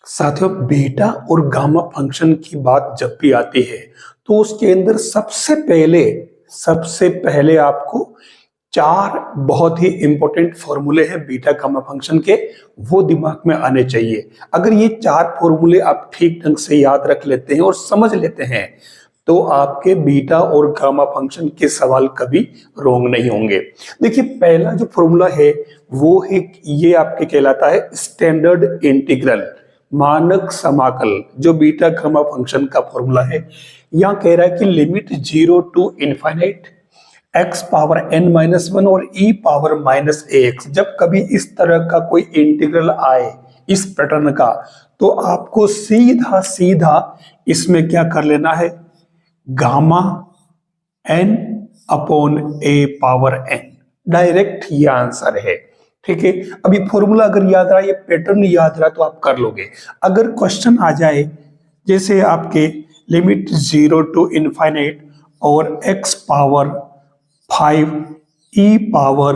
साथियों, बीटा और gamma function की बात जब भी आती है तो उसके अंदर सबसे पहले आपको चार बहुत ही इंपॉर्टेंट फॉर्मूले हैं बीटा गामा फंक्शन के, वो दिमाग में आने चाहिए। अगर ये चार फॉर्मूले आप ठीक ढंग से याद रख लेते हैं और समझ लेते हैं तो आपके बीटा और गामा फंक्शन के सवाल कभी रोंग नहीं होंगे। देखिए, पहला जो फॉर्मूला है वो है, ये आपके कहलाता है स्टैंडर्ड इंटीग्रल, मानक समाकल। जो बीटा गामा फंक्शन का फॉर्मूला है, यहां कह रहा है कि limit 0 to infinite x power n minus one और e पावर माइनस ax। जब कभी इस तरह का कोई इंटीग्रल आए इस पैटर्न का, तो आपको सीधा सीधा इसमें क्या कर लेना है, gamma n upon a power n। Direct ये आंसर है। ठीक है, अभी फॉर्मूला अगर याद रहा, ये पैटर्न याद रहा तो आप कर लोगे। अगर क्वेश्चन आ जाए जैसे आपके लिमिट 0 टू इनफाइनाइट और x power 5 e power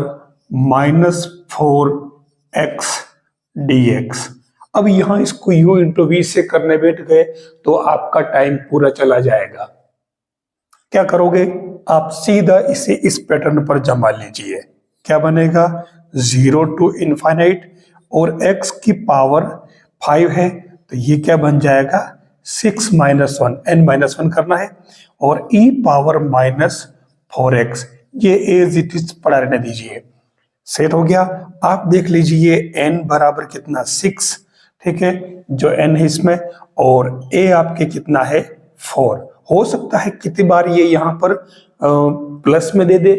minus 4x dx, अब यहां इसको u इंटू वी से करने बैठ गए तो आपका टाइम पूरा चला जाएगा। क्या करोगे आप, सीधा इसे इस पैटर्न पर जमा लीजिए। क्या बनेगा, 0 टू इनफाइनाइट और x की पावर 5 है तो ये क्या बन जाएगा, 6 minus one, n minus one करना है, और e पावर माइनस 4x, ये एज इट इज पड़ा रहने दीजिए। सेट हो गया। आप देख लीजिए n बराबर कितना, 6। ठीक है, जो n है इसमें, और a आपके कितना है, 4। हो सकता है कितनी बार ये यहां पर प्लस में दे दे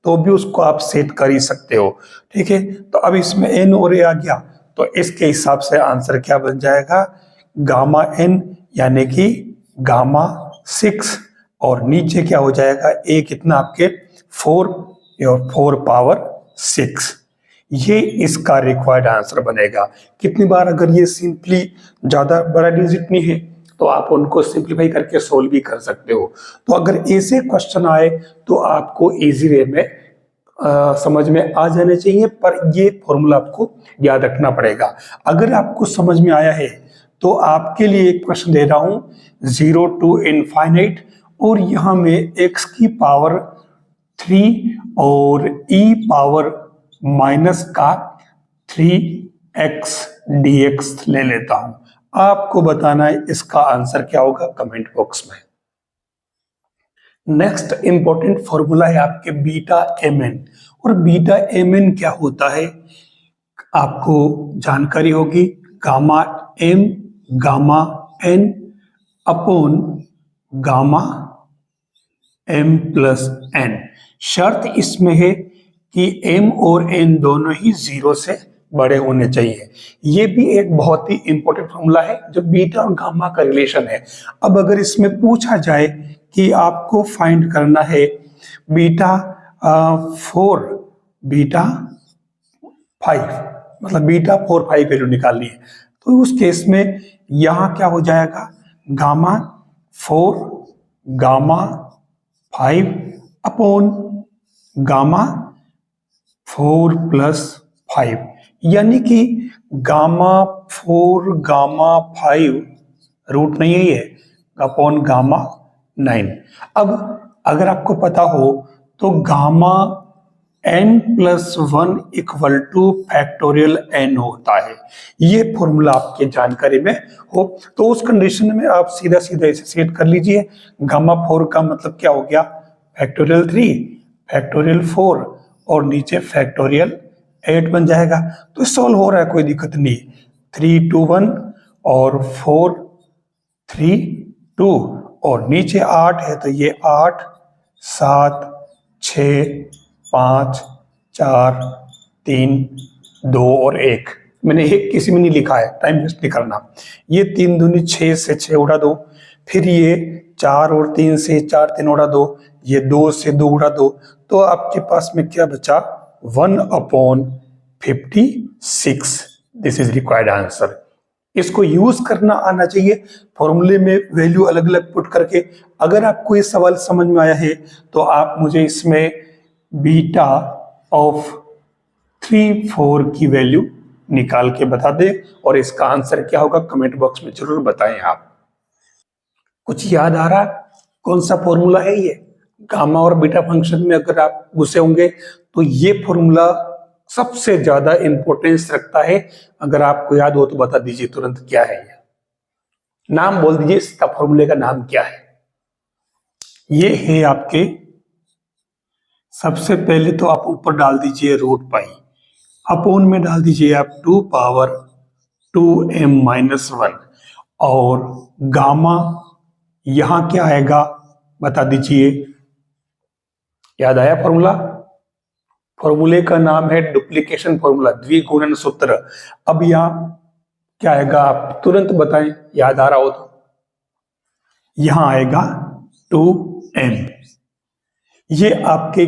तो भी उसको आप सेट कर ही सकते हो। ठीक है, तो अब इसमें n और a आ गया तो इसके हिसाब से आंसर क्या बन जाएगा, गामा n यानी कि गामा 6, और नीचे क्या हो जाएगा, a कितना आपके 4 और 4 पावर 6। ये इसका रिक्वायर्ड आंसर बनेगा। कितनी बार अगर ये सिंपली ज्यादा बड़ा डिजिट नहीं है तो आप उनको सिंप्लीफाई करके सोल्व भी कर सकते हो। तो अगर ऐसे क्वेश्चन आए तो आपको इजी वे में समझ में आ जाने चाहिए, पर ये फॉर्मूला आपको याद रखना पड़ेगा। अगर आपको समझ में आया है तो आपके लिए एक क्वेश्चन दे रहा हूं, 0 टू इनफाइनाइट, और यहां में x की पावर 3 और e पावर माइनस का 3x dx ले लेता हूं। आपको बताना है इसका आंसर क्या होगा कमेंट बॉक्स में। नेक्स्ट इंपॉर्टेंट फॉर्मूला है आपके बीटा mn, और बीटा mn क्या होता है आपको जानकारी होगी, gamma m gamma n upon gamma m plus n। शर्त इसमें है कि m और n दोनों ही 0 से बड़े होने चाहिए। ये भी एक बहुत ही इंपॉर्टेंट फॉर्मूला है जो बीटा और गामा का रिलेशन है। अब अगर इसमें पूछा जाए कि आपको फाइंड करना है बीटा 4 बीटा 5, मतलब बीटा 4 5 वैल्यू निकालनी है, तो उस केस में यहां क्या हो जाएगा, gamma 4 gamma 5 upon gamma 4 plus 5, यानी कि गामा 4 गामा 5 रूट नहीं है ये, अपॉन गामा 9। अब अगर आपको पता हो तो gamma n plus 1 equal two factorial n होता है। ये फॉर्मूला आपके जानकारी में हो तो उस कंडीशन में आप सीधा सीधा इसे सेट कर लीजिए। गामा 4 का मतलब क्या हो गया, फैक्टोरियल 3 फैक्टोरियल 4 और नीचे फैक्टोरियल 8 बन जाएगा। तो सॉल्व हो रहा है, कोई दिक्कत नहीं। 3 2 1 और 4 3 2 और नीचे 8 है तो ये 8 7 6 5 4 3 2 और 1। मैंने एक किसी में नहीं लिखा है, टाइम वेस्ट नहीं करना। ये 3 दूनी 6 से 6 उड़ा दो, फिर ये 4 और 3 से 4 3 उड़ा दो, ये 2 से 2 उड़ा दो, तो आपके पास में क्या बचा, 1/56। This is required answer. इसको यूज करना आना चाहिए, फॉर्मूले में वैल्यू अलग अलग पुट करके। अगर आपको ये सवाल समझ में आया है तो आप मुझे इसमें बीटा ऑफ 3 4 की वैल्यू निकाल के बता दें और इसका आंसर क्या होगा कमेंट बॉक्स में जरूर बताएं आप। कुछ याद आ रहा कौन सा फॉर्मूला है ये? गामा और बीटा फंक्शन में अगर आप घुसे होंगे तो ये फॉर्मूला सबसे ज्यादा इंपॉर्टेंस रखता है। अगर आपको याद हो तो बता दीजिए तुरंत क्या है ये, नाम बोल दीजिए, इसका फॉर्मूले का नाम क्या है? ये है आपके, सबसे पहले तो आप ऊपर डाल दीजिए रूट पाई, अपोन में डाल दीजिए आप 2 पावर 2m-1 और गामा यहां क्या आएगा बता दीजिए। याद आया फॉर्मूला? फॉर्मूले का नाम है डुप्लीकेशन फॉर्मूला, द्विगुणन सूत्र। अब यहां क्या आएगा आप तुरंत बताएं, याद आ रहा हो तो। यहां आएगा 2m, ये आपके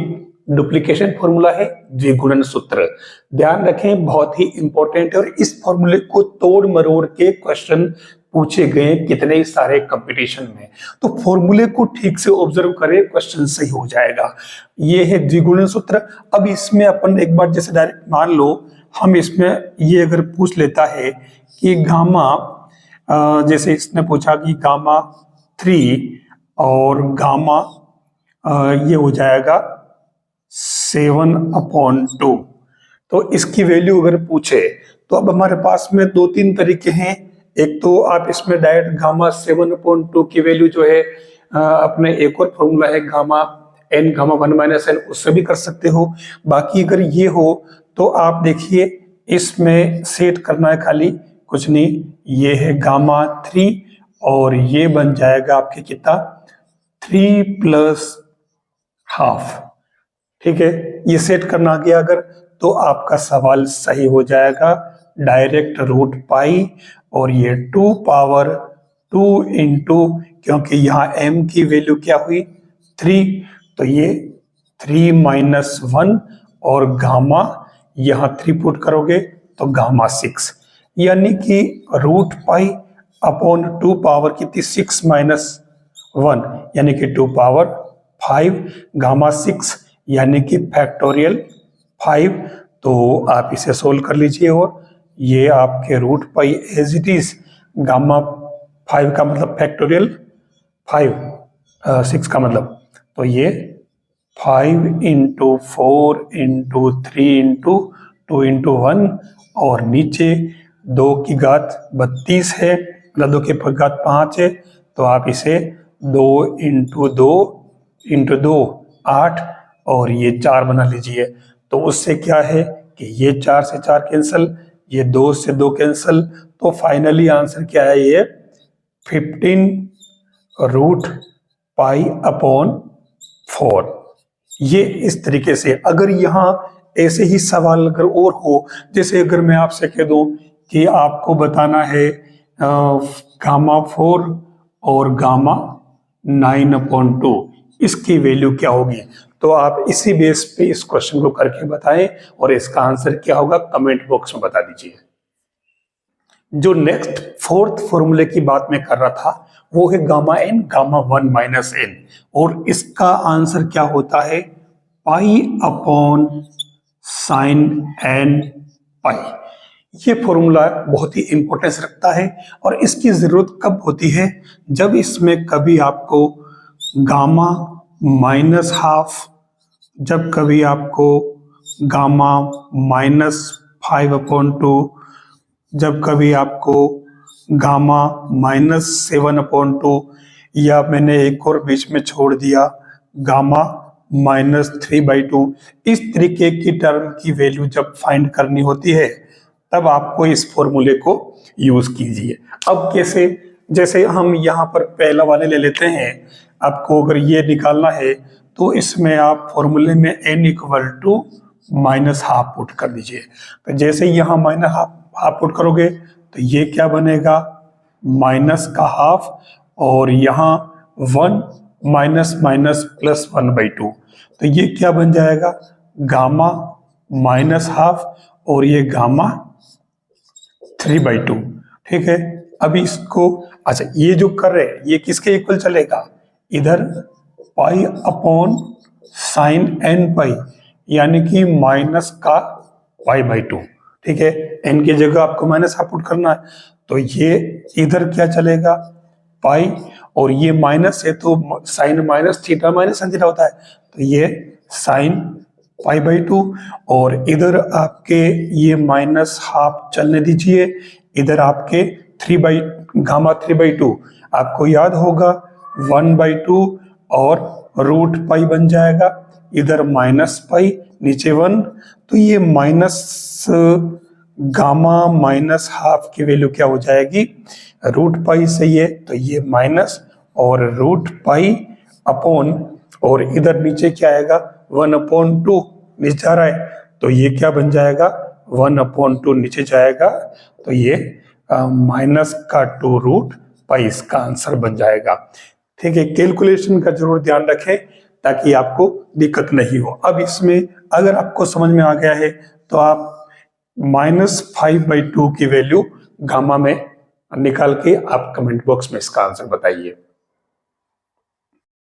डुप्लीकेशन फॉर्मूला है, द्विगुणन सूत्र। ध्यान रखें बहुत ही इंपॉर्टेंट है और इस फॉर्मूले को तोड़ मरोड़ के क्वेश्चन पूछे गए कितने सारे कंपटीशन में। तो फॉर्मूले को ठीक से ऑब्जर्व करें, क्वेश्चन सही हो जाएगा। ये है द्विगुणन सूत्र। अब इसमें अपन एक बार जैसे डायरेक्ट मान लो हम इसमें ये अगर पूछ लेता है कि गामा, जैसे इसने पूछा कि गामा 3 और गामा ये हो जाएगा 7/2, तो इसकी वैल्यू अगर पूछे तो अब हमारे पास में 2-3 तरीके हैं। एक तो आप इसमें डायरेक्ट गामा 7/2 की वैल्यू जो है अपने एक और फॉर्मूला है गामा n गामा 1 - n, उससे भी कर सकते हो। बाकी अगर ये हो तो आप देखिए इसमें सेट करना है खाली, कुछ नहीं, ये है गामा 3 और ये बन जाएगा आपके कितना 3+½ ठीक है। ये सेट करना आ गया अगर तो आपका सवाल सही हो जाएगा। डायरेक्ट रूट पाई और ये 2 पावर 2 इंटू, क्योंकि यहाँ m की वैल्यू क्या हुई 3, तो ये 3-1 और गामा यहाँ 3 पुट करोगे तो गामा 6, यानी कि रूट पाई अपॉन 2 पावर कितनी 6-1 यानी कि 2 पावर 5 गामा 6 यानी कि फैक्टोरियल 5। तो आप इसे सोल्व कर लीजिए और ये आपके root pi as it is, gamma 5 का मतलब फैक्टोरियल 5, 6 का मतलब, तो ये 5 इंटू 4 इंटू 3 इंटू 2 इंटू 1 और नीचे 2 की घात 32 है, मतलब 2 की घात 5 है, तो आप इसे 2 इंटू 2 इंटू 2 8 और ये 4 बना लीजिए। तो उससे क्या है कि ये 4 से 4 कैंसिल, ये 2 से 2 कैंसिल, तो फाइनली आंसर क्या है ये 15 रूट पाई अपॉन 4। ये इस तरीके से, अगर यहाँ ऐसे ही सवाल अगर और हो, जैसे अगर मैं आपसे कह दूं कि आपको बताना है गामा 4 और गामा 9/2 इसकी वैल्यू क्या होगी, तो आप इसी बेस पे इस क्वेश्चन को करके बताएं और इसका आंसर क्या होगा कमेंट बॉक्स में बता दीजिए। जो नेक्स्ट फोर्थ फॉर्मूले की बात मैं कर रहा था वो है गामा n गामा 1 - n और इसका आंसर क्या होता है पाई अपॉन साइन n पाई। ये फॉर्मूला बहुत ही इंपॉर्टेंस रखता है और इसकी जरूरत कब होती है, जब इसमें कभी आपको गामा -½ जब कभी आपको गामा -5/2, जब कभी आपको गामा -7/2, या मैंने एक और बीच में छोड़ दिया गामा -3/2, इस तरीके की टर्म की वैल्यू जब फाइंड करनी होती है तब आपको इस फॉर्मूले को यूज कीजिए। अब कैसे, जैसे हम यहाँ पर पहला वाले ले लेते हैं, आपको अगर ये निकालना है तो इसमें आप फॉर्मूले में n = -½ पुट कर दीजिए। तो जैसे यहाँ -½ पुट करोगे तो ये क्या बनेगा -½ और यहाँ 1 -−+1/2, तो ये क्या बन जाएगा गामा -½ और ये गामा 3/2। ठीक है, अभी इसको, अच्छा ये जो कर रहे हैं ये किसके इक्वल चलेगा, इधर पाई अपॉन साइन n पाई यानी कि माइनस का π/2। ठीक है, एन की जगह आपको माइनस हाफ पुट करना है, तो ये इधर क्या चलेगा पाई, और ये माइनस है तो sine minus theta minus sine theta होता है, तो ये साइन पाई बाई 2, और इधर आपके ये माइनस हाफ चलने दीजिए, इधर आपके 3/2 आपको याद होगा 1/2 और रूट पाई बन जाएगा, इधर माइनस पाई नीचे 1, तो ये माइनस गामा माइनस हाफ की वैल्यू क्या हो जाएगी रूट पाई से, ये तो ये माइनस और रूट पाई अपॉन, और इधर नीचे क्या आएगा 1/2 नीचे जा रहा है, तो ये क्या बन जाएगा 1/2 नीचे जाएगा, तो ये माइनस का 2 रूट पाई इसका आंसर बन जाएगा। ठीक है, कैलकुलेशन का जरूर ध्यान रखें ताकि आपको दिक्कत नहीं हो। अब इसमें अगर आपको समझ में आ गया है तो आप -5/2 की वैल्यू गामा में निकाल के आप कमेंट बॉक्स में इसका आंसर बताइए।